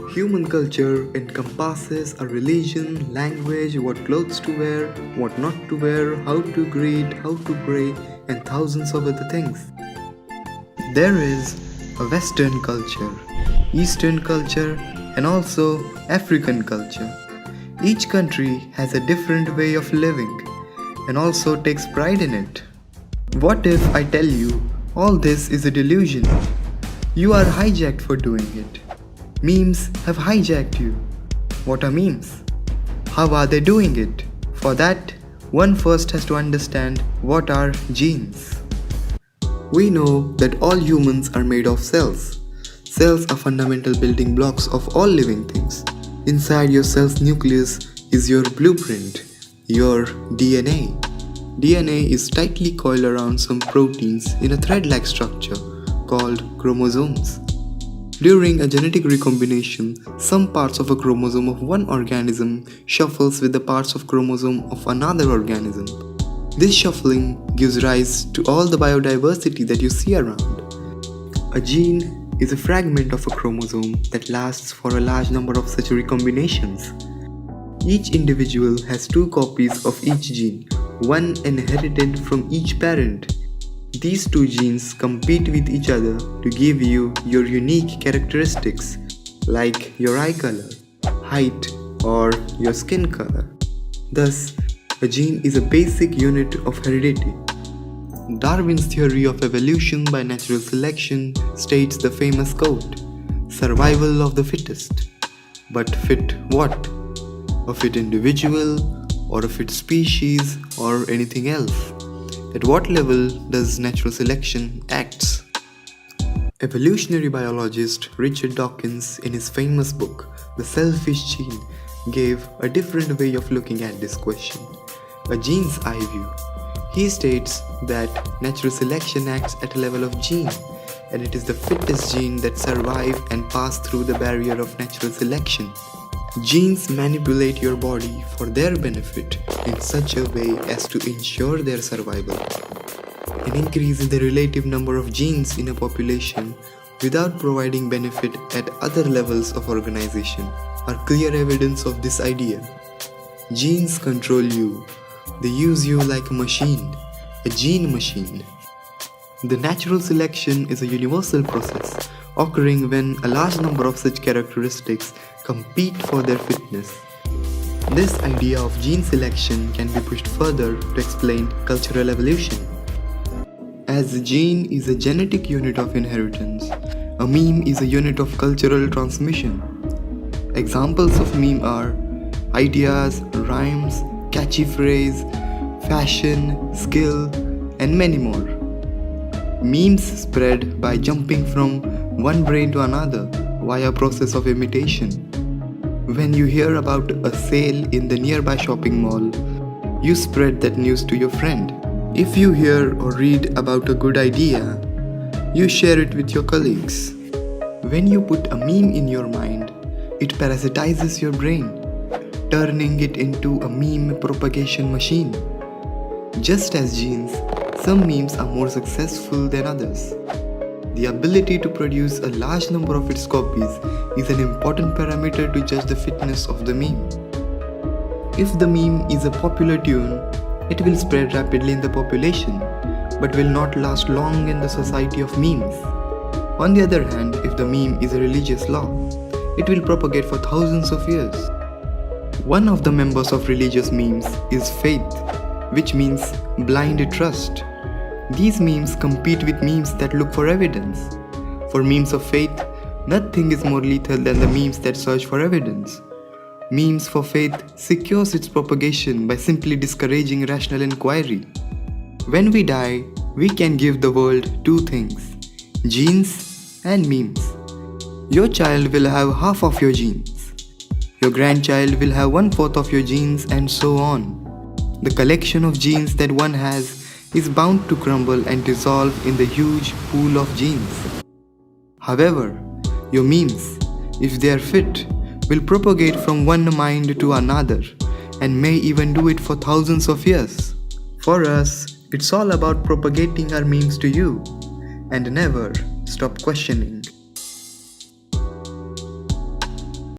Human culture encompasses a religion, language, what clothes to wear, what not to wear, how to greet, how to pray, and thousands of other things. There is a Western culture, Eastern culture, and also African culture. Each country has a different way of living and also takes pride in it. What if I tell you all this is a delusion? You are hijacked for doing it. Memes have hijacked you. What are memes? How are they doing it? For that, one first has to understand what are genes. We know that all humans are made of cells. Cells are fundamental building blocks of all living things. Inside your cell's nucleus is your blueprint, your DNA. DNA is tightly coiled around some proteins in a thread-like structure called chromosomes. During a genetic recombination, some parts of a chromosome of one organism shuffles with the parts of chromosome of another organism. This shuffling gives rise to all the biodiversity that you see around. A gene is a fragment of a chromosome that lasts for a large number of such recombinations. Each individual has two copies of each gene, one inherited from each parent. These two genes compete with each other to give you your unique characteristics, like your eye color, height, or your skin color. Thus, a gene is a basic unit of heredity. Darwin's theory of evolution by natural selection states the famous quote, "Survival of the fittest." But fit what? A fit individual, or a fit species, or anything else? At what level does natural selection acts? Evolutionary biologist Richard Dawkins, in his famous book, The Selfish Gene, gave a different way of looking at this question, a gene's eye view. He states that natural selection acts at a level of gene, and it is the fittest gene that survive and pass through the barrier of natural selection. Genes manipulate your body for their benefit in such a way as to ensure their survival. An increase in the relative number of genes in a population without providing benefit at other levels of organization are clear evidence of this idea. Genes control you. They use you like a machine, a gene machine. The natural selection is a universal process occurring when a large number of such characteristics compete for their fitness. This idea of gene selection can be pushed further to explain cultural evolution. As a gene is a genetic unit of inheritance, a meme is a unit of cultural transmission. Examples of meme are ideas, rhymes, catchy phrase, fashion, skill, and many more. Memes spread by jumping from one brain to another via process of imitation. When you hear about a sale in the nearby shopping mall, you spread that news to your friend. If you hear or read about a good idea, you share it with your colleagues. When you put a meme in your mind, it parasitizes your brain, turning it into a meme propagation machine. Just as genes, some memes are more successful than others. The ability to produce a large number of its copies is an important parameter to judge the fitness of the meme. If the meme is a popular tune, it will spread rapidly in the population, but will not last long in the society of memes. On the other hand, if the meme is a religious law, it will propagate for thousands of years. One of the members of religious memes is faith, which means blind trust. These memes compete with memes that look for evidence. For memes of faith, nothing is more lethal than the memes that search for evidence. Memes for faith secures its propagation by simply discouraging rational inquiry. When we die, we can give the world two things, genes and memes. Your child will have half of your genes. Your grandchild will have 1/4 of your genes, and so on. The collection of genes that one has is bound to crumble and dissolve in the huge pool of genes. However, your memes, if they are fit, will propagate from one mind to another and may even do it for thousands of years. For us, it's all about propagating our memes to you and never stop questioning.